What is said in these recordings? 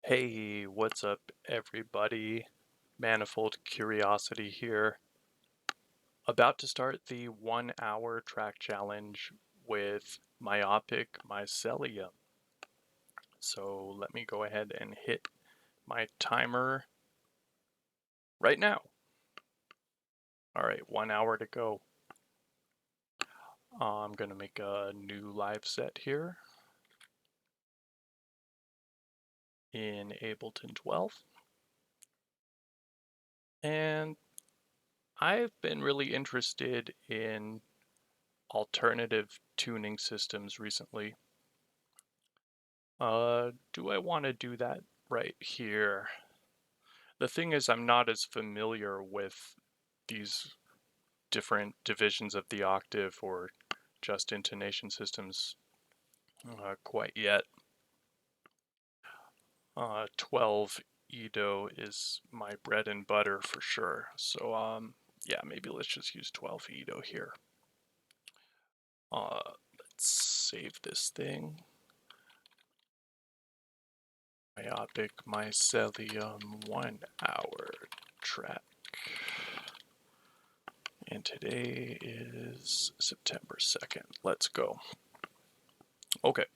Hey, what's up, everybody? Manifold Curiosity here. About to start the 1 hour track challenge with Myopic Mycelium. So let me go ahead and hit my timer right now. All right, 1 hour to go. I'm going to make a new live set here in Ableton 12. And I've been really interested in alternative tuning systems recently. Do I want to do that right here? The thing is, I'm not as familiar with these different divisions of the octave or just intonation systems quite yet. 12 Edo is my bread and butter for sure. So yeah, maybe let's just use 12 Edo here. Let's save this thing. Myopic Mycelium 1 hour track. And today is September 2nd. Let's go. Okay.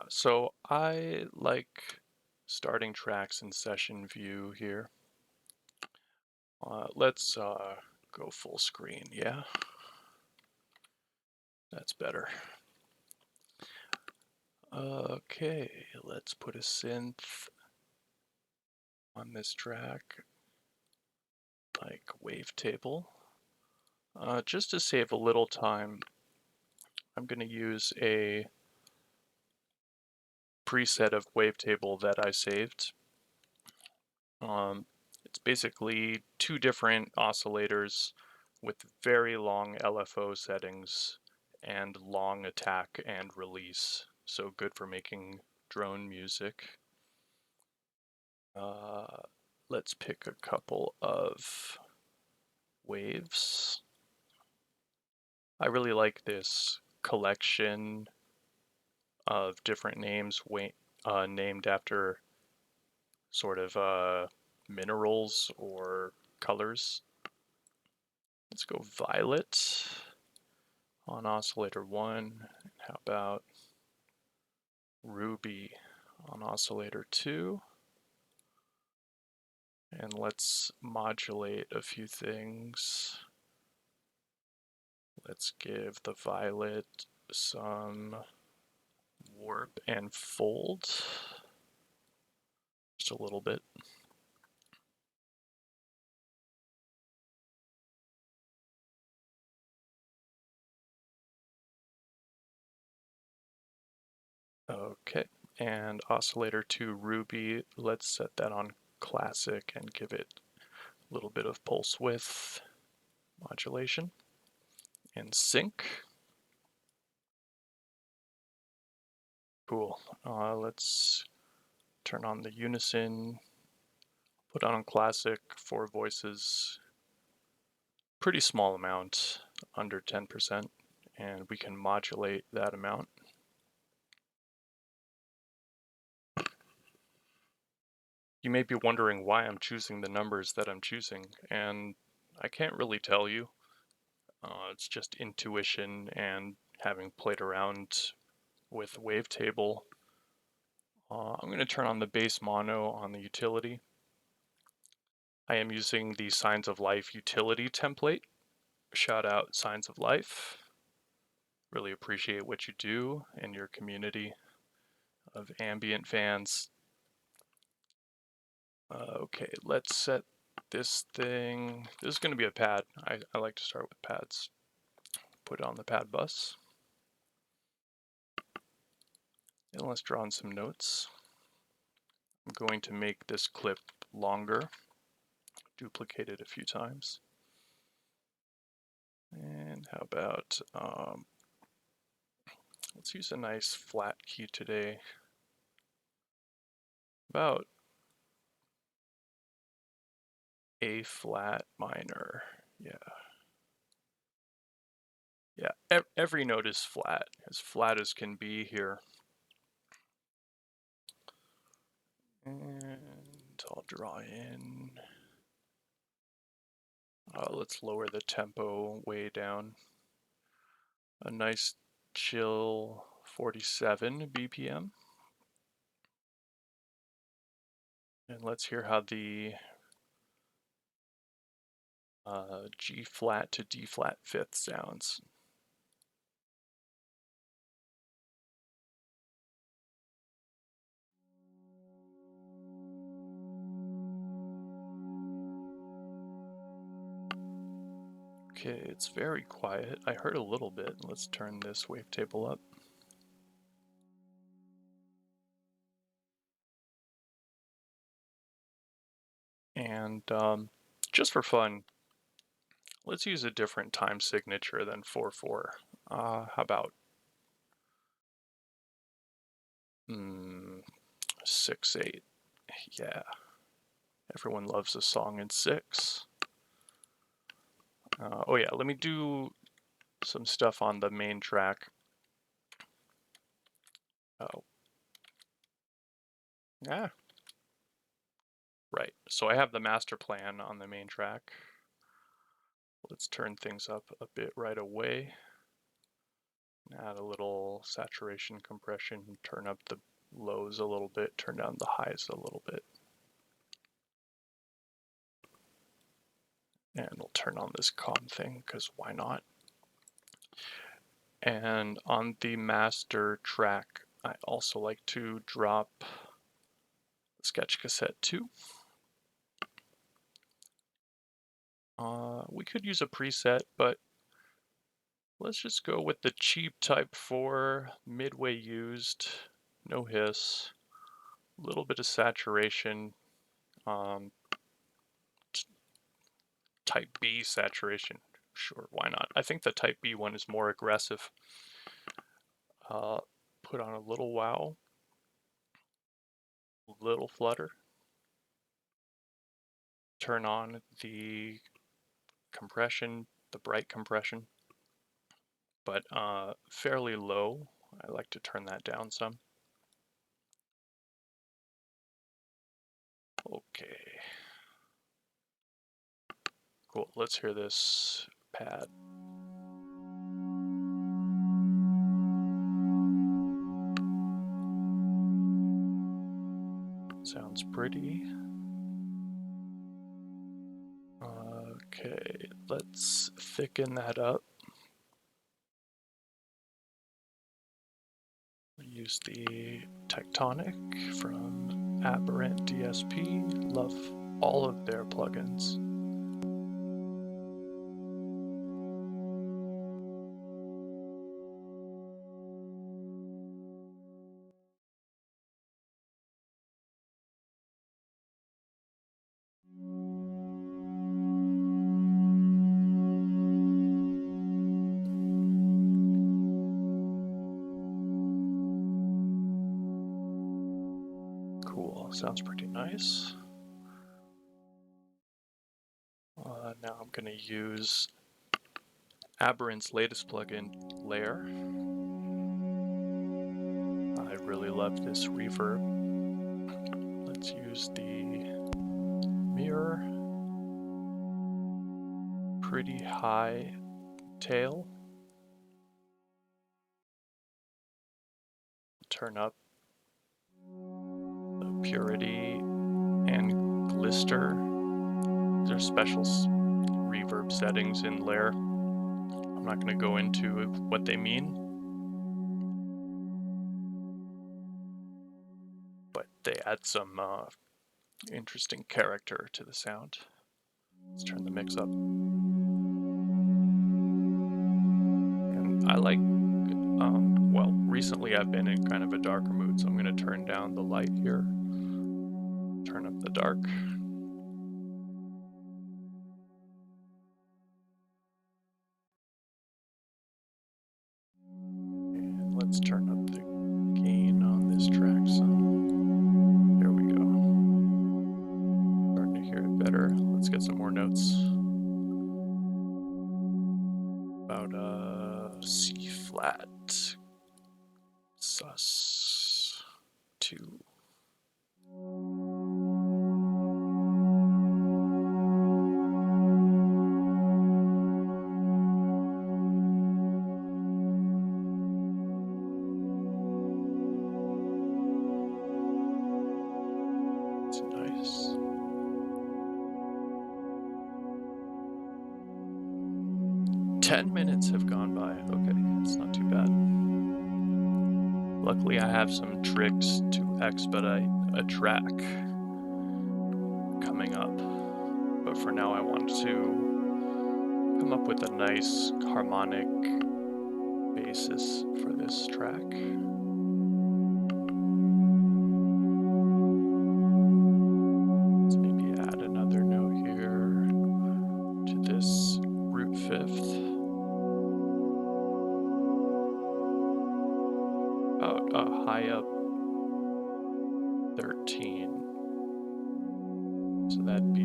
So I like starting tracks in session view here. Let's go full screen. Yeah, that's better. Okay, let's put a synth on this track, like wavetable. Just to save a little time, I'm going to use a preset of wavetable that I saved. It's basically two different oscillators with very long LFO settings and long attack and release. So good for making drone music. Let's pick a couple of waves. I really like this collection of different names named after sort of minerals or colors. Let's go violet on oscillator 1. How about ruby on oscillator 2? And let's modulate a few things. Let's give the violet some warp and fold. Just a little bit. Okay, and oscillator 2 ruby, let's set that on classic and give it a little bit of pulse width modulation and sync. Cool. Let's turn on the unison, put on classic, 4 voices, pretty small amount, under 10%, and we can modulate that amount. You may be wondering why I'm choosing the numbers that I'm choosing, and I can't really tell you. It's just intuition and having played around with wavetable. I'm going to turn on the bass mono on the utility. I am using the Signs of Life utility template. Shout out Signs of Life. Really appreciate what you do and your community of ambient fans. Okay, let's set this thing. This is going to be a pad. I like to start with pads. Put it on the pad bus. And let's draw in some notes. I'm going to make this clip longer. Duplicate it a few times. And how about, let's use a nice flat key today. About A flat minor, yeah. Yeah, every note is flat as can be here. And I'll draw in. Let's lower the tempo way down. A nice chill 47 BPM. And let's hear how the G flat to D flat fifth sounds. Okay, it's very quiet. I heard a little bit. Let's turn this wavetable up. And just for fun, let's use a different time signature than 4/4. How about 6/8? Yeah, everyone loves a song in 6. Oh yeah, let me do some stuff on the main track. Oh. Yeah. Right, so I have the master plan on the main track. Let's turn things up a bit right away. Add a little saturation compression, turn up the lows a little bit, turn down the highs a little bit. And we'll turn on this calm thing, because why not? And on the master track, I also like to drop Sketch Cassette 2. We could use a preset, but let's just go with the cheap Type 4, midway used, no hiss, a little bit of saturation, Type B saturation. Sure, why not? I think the Type B one is more aggressive. Put on a little wow, little flutter. Turn on the compression, the bright compression, but fairly low. I like to turn that down some. Okay. Cool, let's hear this pad. Sounds pretty. Okay, let's thicken that up. Use the Tectonic from Aberrant DSP. Love all of their plugins. Cool, sounds pretty nice. Now I'm going to use Aberrant's latest plugin, Layer. I really love this reverb. Let's use the mirror. Pretty high tail. Turn up the purity and glister. These are special reverb settings in Layer. I'm not going to go into what they mean, but they add some interesting character to the sound. Let's turn the mix up. And I like, well, recently I've been in kind of a darker mood, so I'm going to turn down the light here, turn up the dark. And let's turn up the gain on this track some. There we go. Starting to hear it better. Let's get some more notes. About C flat, sus 2. 10 minutes have gone by. Okay, it's not too bad. Luckily, I have some tricks to expedite a track coming up. But for now, I want to come up with a nice harmonic basis for this track. Let's maybe add another note here to this root fifth. About a high up 13. So that'd be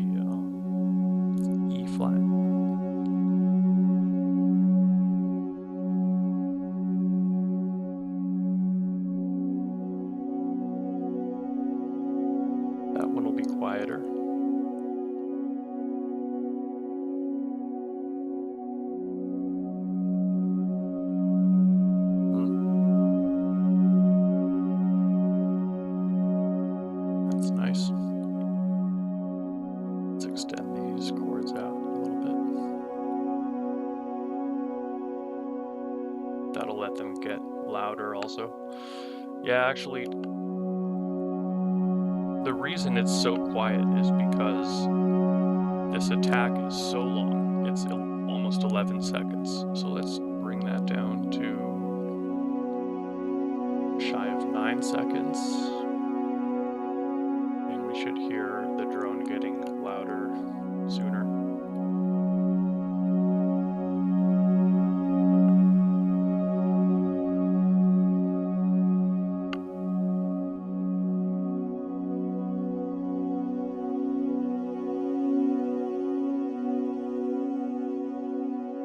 E flat. That one will be quieter. That's nice. Let's extend these chords out a little bit. That'll let them get louder also. Yeah, actually, the reason it's so quiet is because this attack is so long. It's almost 11 seconds. So let's bring that down to shy of 9 seconds. And we should hear the drone getting louder sooner.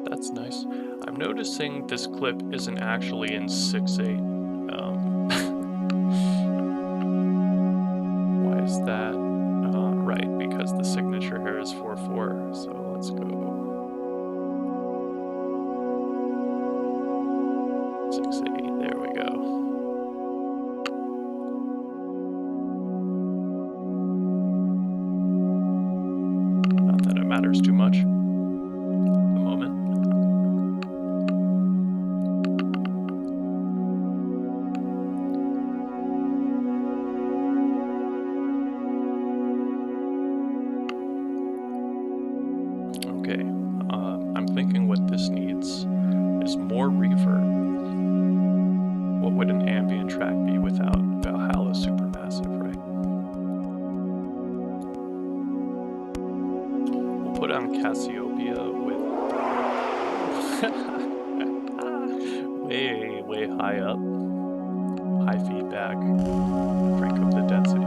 That's nice. I'm noticing this clip isn't actually in 6/8. Why is that? Right, because the signature here is 4/4. So let's go 6/8. There we go. Not that it matters too much. Okay, I'm thinking what this needs is more reverb. What would an ambient track be without Valhalla Supermassive, right? We'll put on Cassiopeia with way high up, high feedback, crank up the density.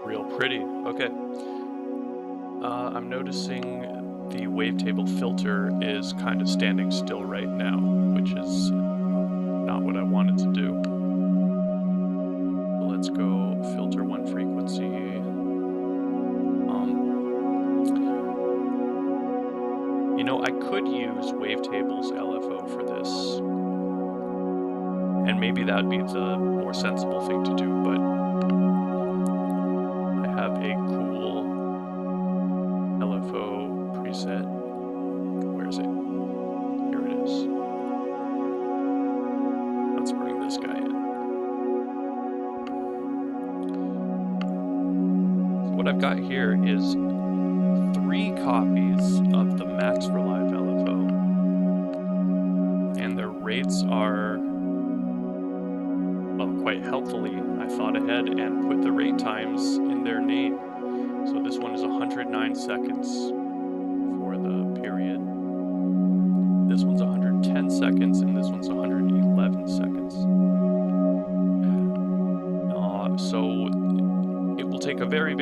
Real pretty. Okay. I'm noticing the wavetable filter is kind of standing still right now, which is not what I wanted to do. So let's go filter one frequency. You know, I could use Wavetable's LFO for this, and maybe that would be the more sensible thing to do, but I have a cool LFO preset. Where is it? Here it is. Let's bring this guy in. So what I've got here is 3 copies of the Max for Live LFO, and their rates are, well, quite helpfully, I thought ahead and put the rate times in their name. So this one is 109 seconds for the period. This one's 110 seconds, and this one's 111 seconds. So it will take a very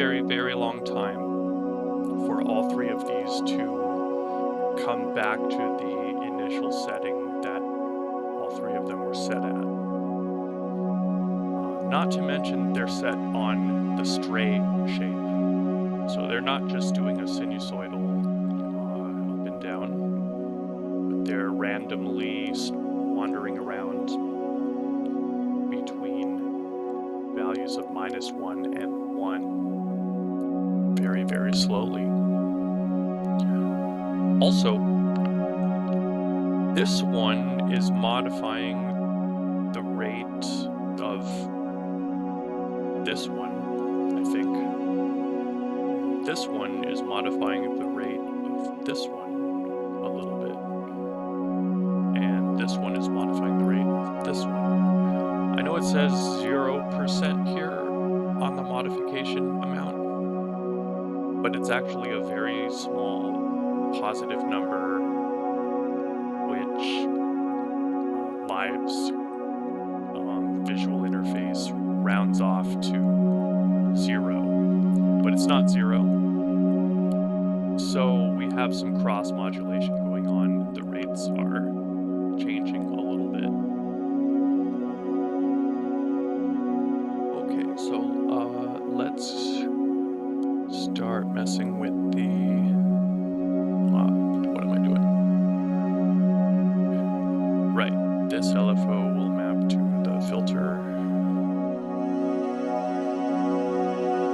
long time for all three of these to come back to the initial setting that all three of them were set at. Not to mention they're set on the stray shape. So they're not just doing a sinusoidal up and down, but they're randomly wandering around between values of -1 and 1 very, very slowly. Also, this one is modifying the rate of this one, I think. This one is modifying the rate of this one a little bit. And this one is modifying the rate of this one. I know it says 0% here on the modification amount, but it's actually a very small positive number, which Live's visual interface rounds off to 0, but it's not 0. So we have some cross modulation going on. The rates are changing a little bit. Okay, so let's start messing with the what am I doing? Right, this LFO will map to the filter.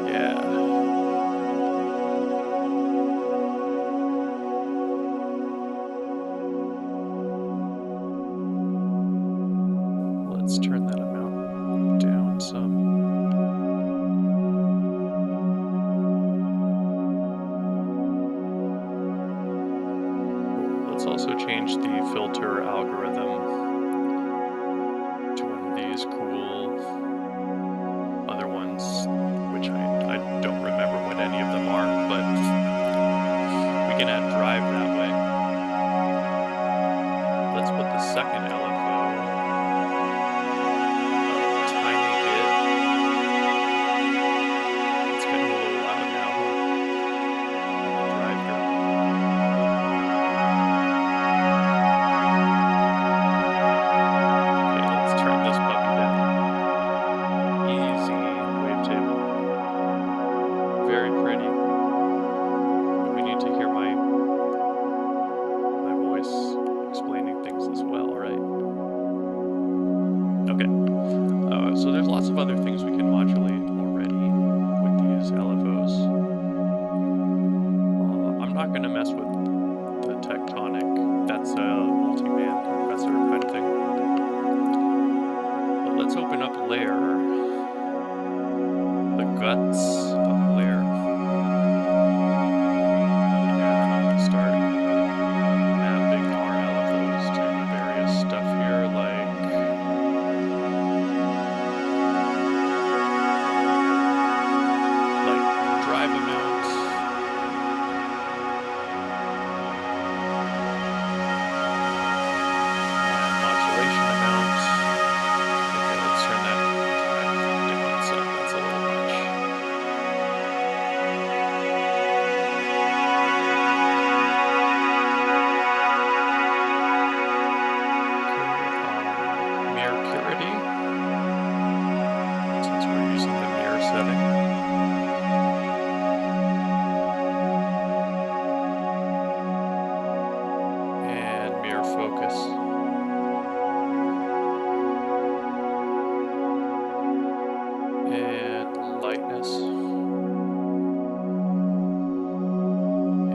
Yeah. Let's turn that amount down some. Let's also change the filter algorithm to one of these cool other ones, which I don't remember what any of them are, but we can add drive that way. Let's put the second LFO a tiny bit. It's getting a little loud now, huh? The drive here. Okay, let's turn this puppy down. Easy wavetable. Very pretty. But we need to hear my voice explaining things as well, right? Okay. So there's lots of other things we can modulate already with these LFOs. I'm not going to mess with the tectonic. That's a multi-band compressor kind of thing. But let's open up layer. The guts of layer. And start mapping our LFOs to various stuff here, like drive amounts. And modulation amounts. Okay, let's turn that down some. That's a little much. Mirror purity, since we're using the mirror setting. And mirror focus. And lightness.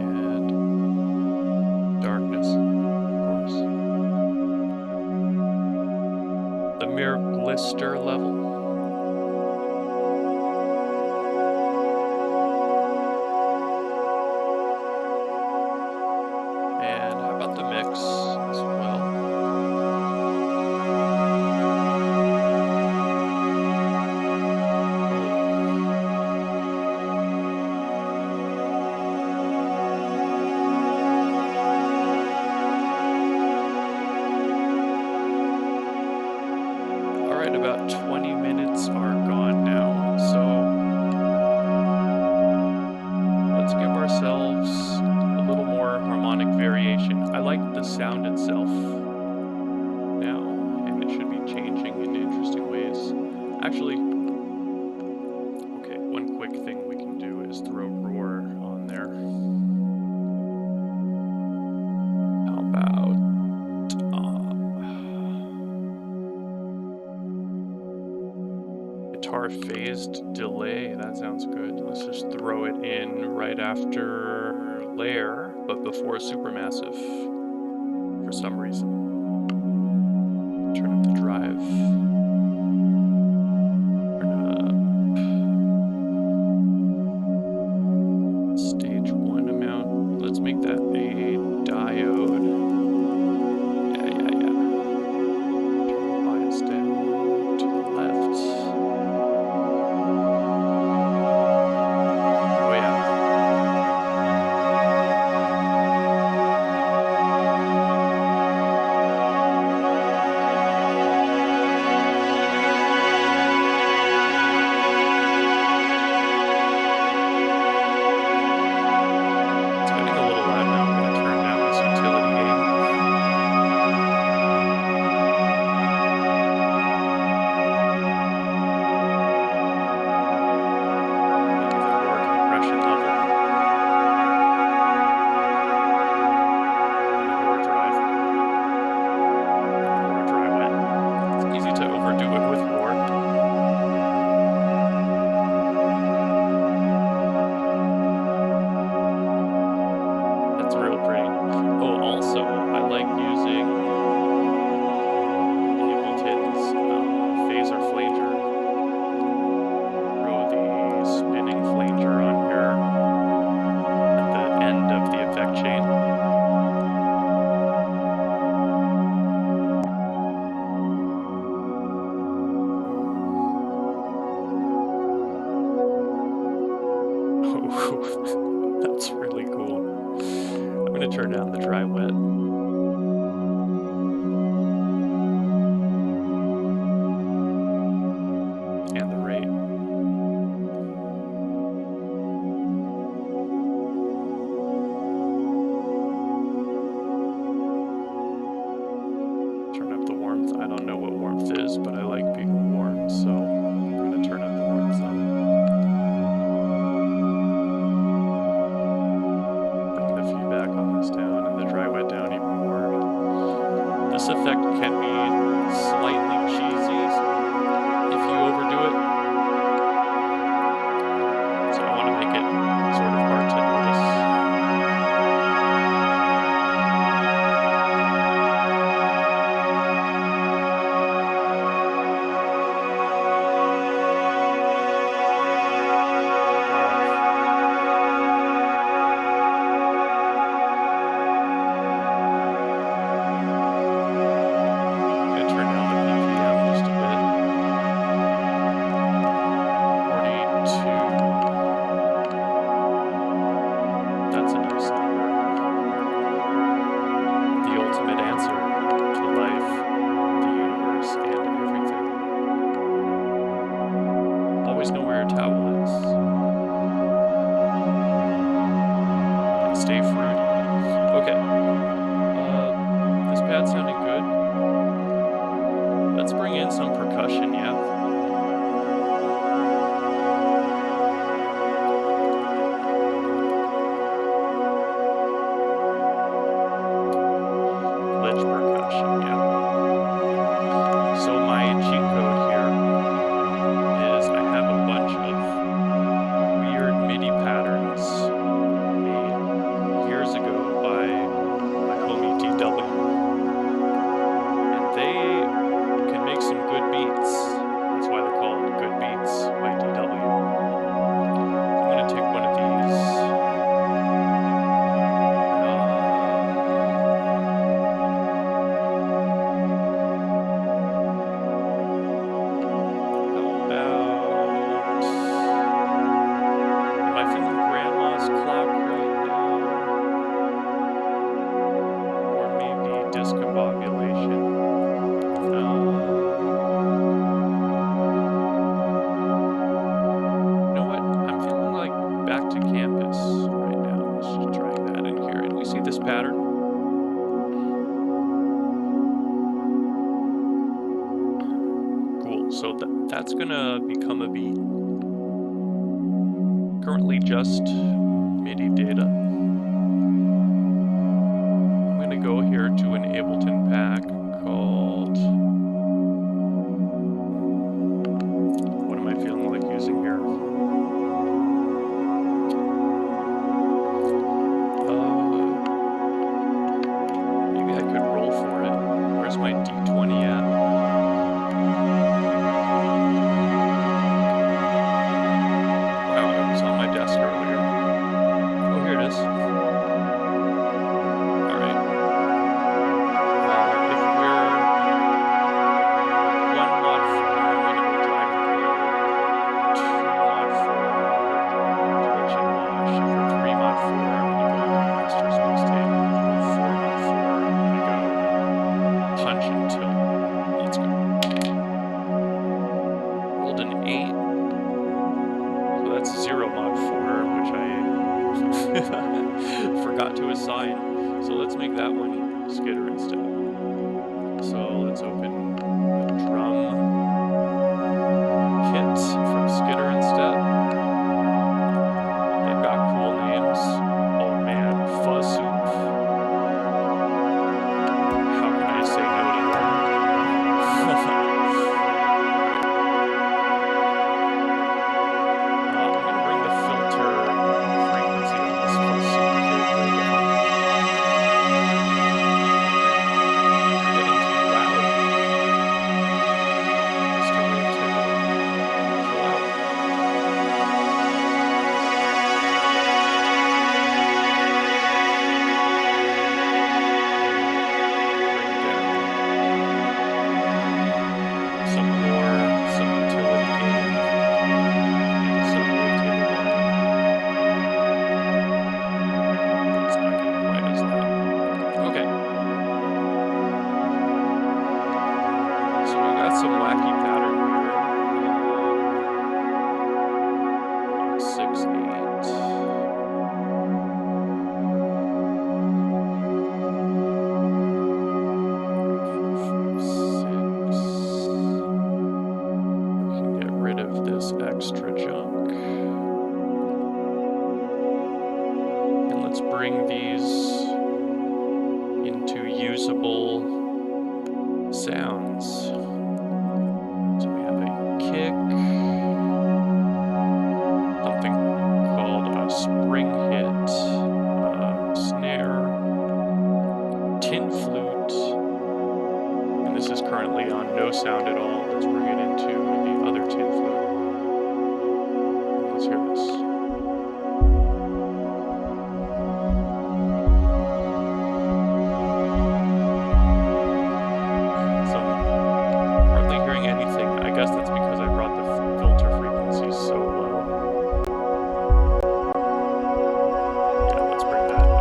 And darkness, of course. The mirror blister level. And how about the mix as well? Alright, about 20 minutes are gone now, so let's give ourselves Actually, okay, one quick thing we can do is throw roar on there. How about guitar phased delay? That sounds good. Let's just throw it in right after layer, but before supermassive for some reason. Turn up the drive. Turn up stage 1 amount. Let's make that a diode. Yeah. Turn the bias down to the left. Oh yeah. It's getting a little loud now. I'm going to turn down this utility gain. Maybe the lower compression level. And the lower drive. And the lower dry wet. It's easy to overdo it with roar. That's real pretty. Oh, also, I like using Ableton's phaser flanger. Throw the spinning flanger on here at the end of the effect chain. Oh, that's really cool. I'm going to turn down the dry wet. And the rate. Turn up the warmth. I don't know what warmth is, but I like being warm, so I'm going to turn up the warmth up. Bring the feedback on this down and the dry wet down even more. This effect can be slightly cheesy if you overdo it. So I want to make it sort of hard to notice. I'm going to turn down the BPM just a bit. 42. That's a nice number. The ultimate answer to life, the universe, and everything. Always know where your towel is. And stay fruity. Okay. This pad's sounding good. Let's bring in some percussion, yeah? Glitch percussion, yeah. So my cheat code here is I have a bunch of weird MIDI patterns made years ago by my homie DW. And they can make some good beats. That's why So that's gonna become a beat. Currently just MIDI data. I'm gonna go here to an Ableton pack called... What am I feeling like using here? Maybe I could roll for it. Where's my D20 at? Wow, it was on my desk earlier. Oh, here it is. Alright. If we're 1 mod 4, I'm gonna go drag and pull. 2 mod 4, I'm gonna go glitch and wash. If we're 3 mod 4, I'm gonna go master's mixtape. 4 mod 4, I'm gonna go punch and tilt. Let's go. Rolled an 8. So that's 0 mod 4, which I forgot to assign. So let's make that one skitter instead. So let's open the drum kit from skitter instead. They've got cool names. Oh man, Fuzz Soup. How can I say no to that? I'm gonna bring the filter frequency on this Fuzz Soup kit way down. You're getting too loud. Mr. Wavetable. Chill out. Bring down some more, some utility gain, maybe some wavetable volume. It's not getting quite as loud. Okay. So we've got some wacky pattern here. 6, 8. 4, 5, 6. We can get rid of this extra junk. And let's bring these into usable sounds. So we have a kick, something called a spring hit, snare, tin flute, and this is currently on no sound at all. Let's bring it into the other tin flute. Let's hear this. So I'm hardly hearing anything. I guess that's because I brought the filter frequency so low. Yeah, let's bring that up.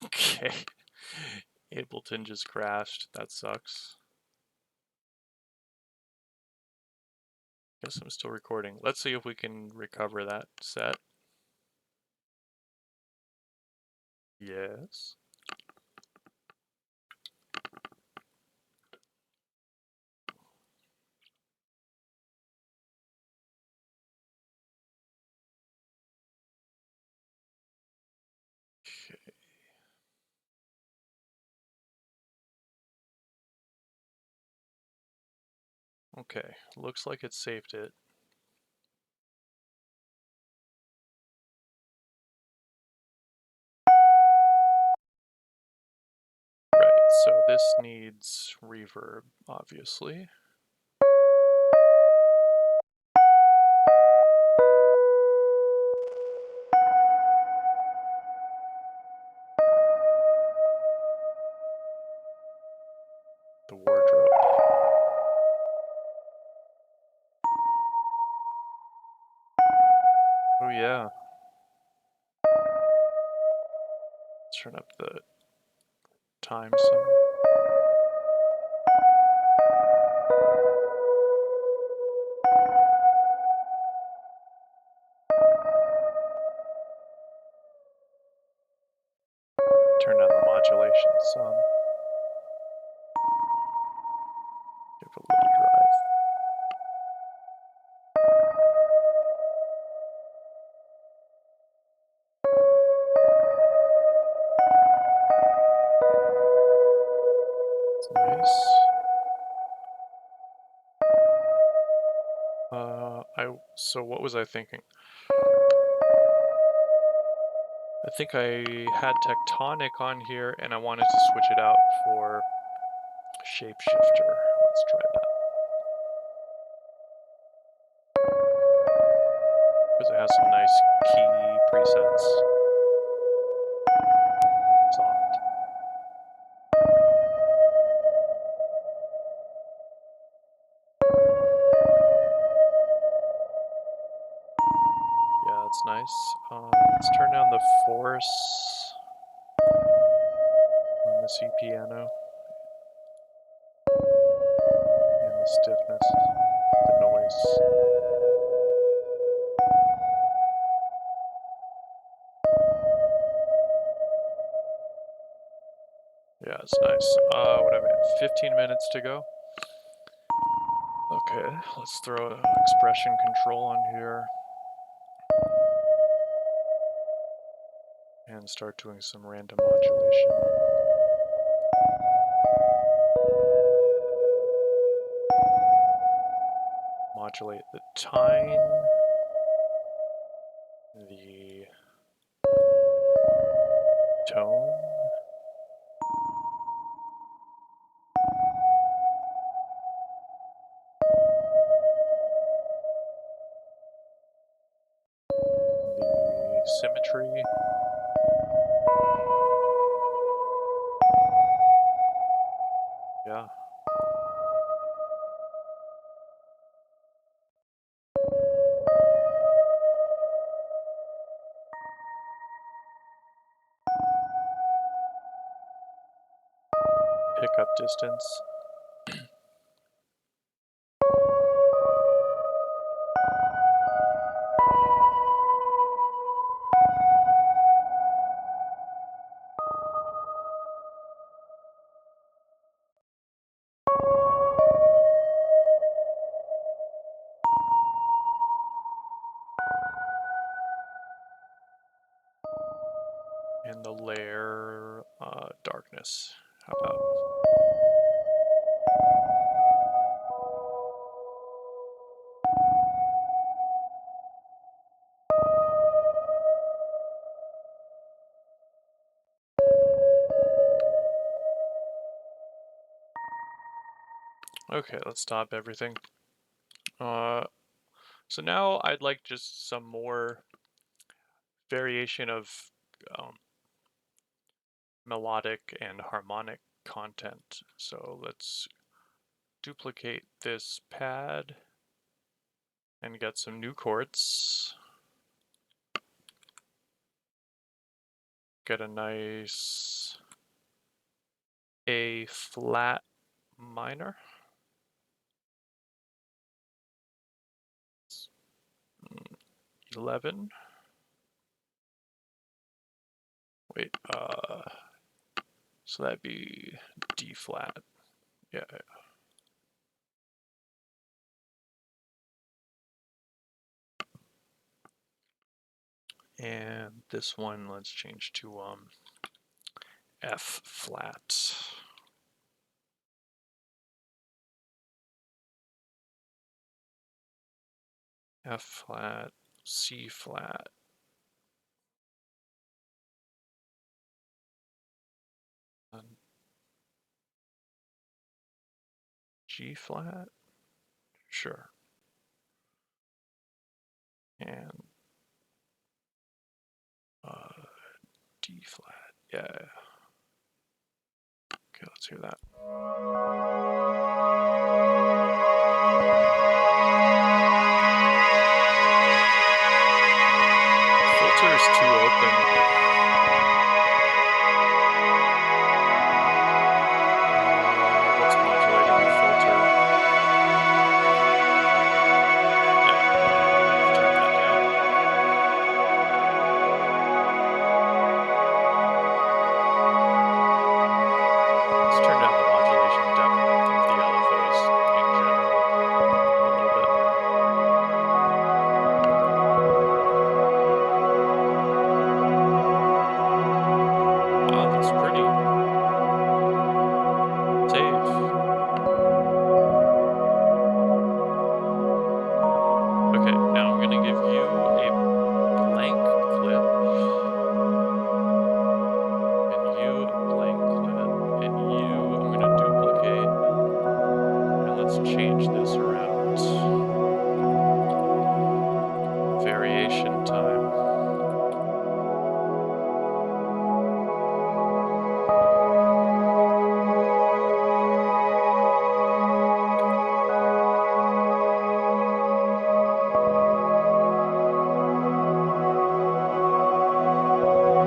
Okay. Ableton just crashed. That sucks. Guess I'm still recording. Let's see if we can recover that set. Yes. Okay. Okay, looks like it saved it. Right, so this needs reverb, obviously. The wardrobe. Oh yeah. Let's turn up the time some. Turn down the modulation some. Give it a little drive. It's nice. So what was I thinking? I think I had Tectonic on here and I wanted to switch it out for Shapeshifter. Let's try that. Because it has some nice key presets. Soft. Yeah, that's nice. Let's turn down the force on the C piano. And the stiffness, the noise. Yeah, it's nice. What am I at? 15 minutes to go. Okay, let's throw an expression control on here. And start doing some random modulation. Modulate the tine, the tone, the symmetry, yeah. Pickup distance. And the layer darkness. How about? Okay, let's stop everything. So now I'd like just some more variation of melodic and harmonic content. So let's duplicate this pad and get some new chords. get a nice A flat minor. It's 11. Wait, so that'd be D flat. Yeah. And this one, let's change to F flat. F flat, C flat. And G flat? Sure. And D flat. Yeah. Okay, let's hear that. Filter is too open. What's modulating the filter? Yeah, turn that down. Let's turn down the modulation depth of the LFOs in general a little bit. Oh, that's pretty. Save. Okay, now I'm gonna give you a blank clip, and you a blank clip, and you I'm gonna duplicate, and let's change this around. Variation time.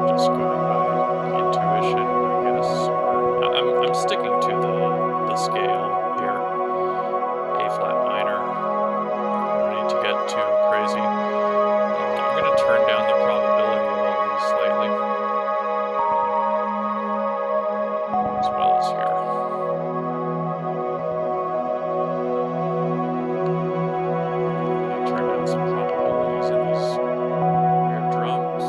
Just going by intuition, I guess, or I'm sticking to the scale here. A flat minor. No need to get too crazy. I'm gonna turn down the probability of all these slightly, as well as here. Turn down some probabilities in these weird drums.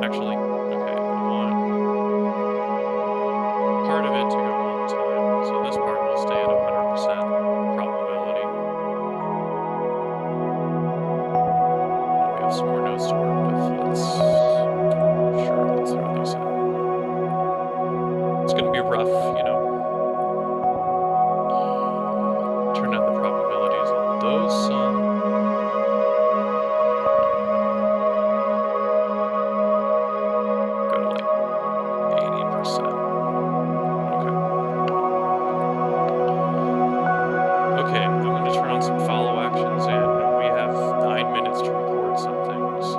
Actually, okay, I want part of it to go all the time, so this part will stay at 100% probability. We have some more notes to work with. Let's throw these in. It's gonna be rough, you know. Turn down the probabilities on those some. Go to like 80%. Okay, I'm gonna turn on some follow actions, and we have 9 minutes to record something, so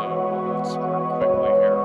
let's work quickly here.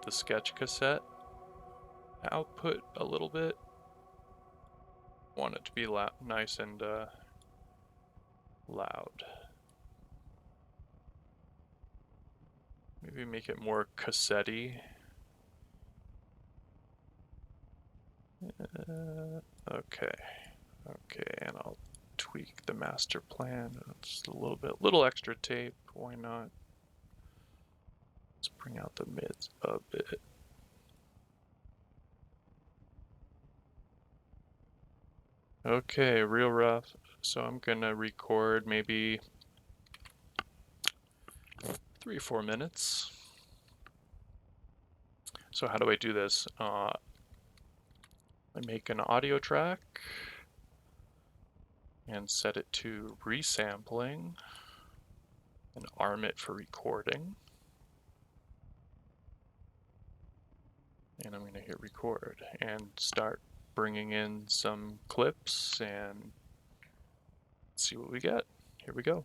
the sketch cassette output a little bit. Want it to be nice and loud. Maybe make it more cassette-y. Okay, and I'll tweak the master plan just a little extra tape. Why not? Let's bring out the mids a bit. Okay, real rough. So I'm gonna record maybe 3 or 4 minutes. So how do I do this? I make an audio track and set it to resampling and arm it for recording. And I'm going to hit record and start bringing in some clips and see what we get. Here we go.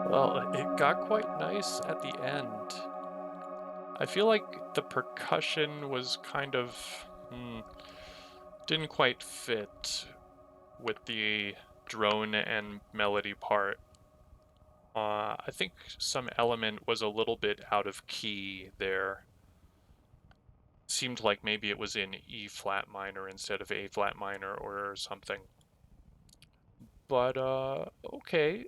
Well, it got quite nice at the end. I feel like the percussion was kind of didn't quite fit with the drone and melody part. I think some element was a little bit out of key there. Seemed like maybe it was in E flat minor instead of A flat minor or something. But okay.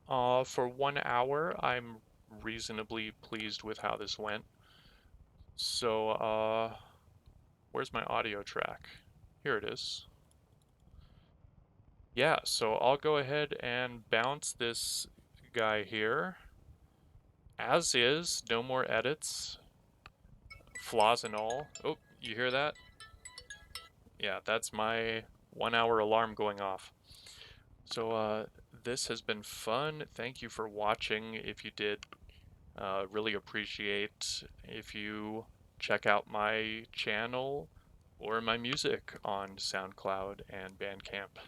For 1 hour, I'm reasonably pleased with how this went. So, where's my audio track? Here it is. Yeah, so I'll go ahead and bounce this guy here. As is, no more edits. Flaws and all. Oh, you hear that? Yeah, that's my 1 hour alarm going off. So, this has been fun. Thank you for watching. If you did, really appreciate if you check out my channel or my music on SoundCloud and Bandcamp.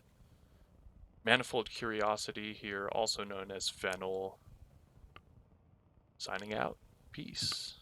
Manifold Curiosity here, also known as Fennel, signing out. Peace.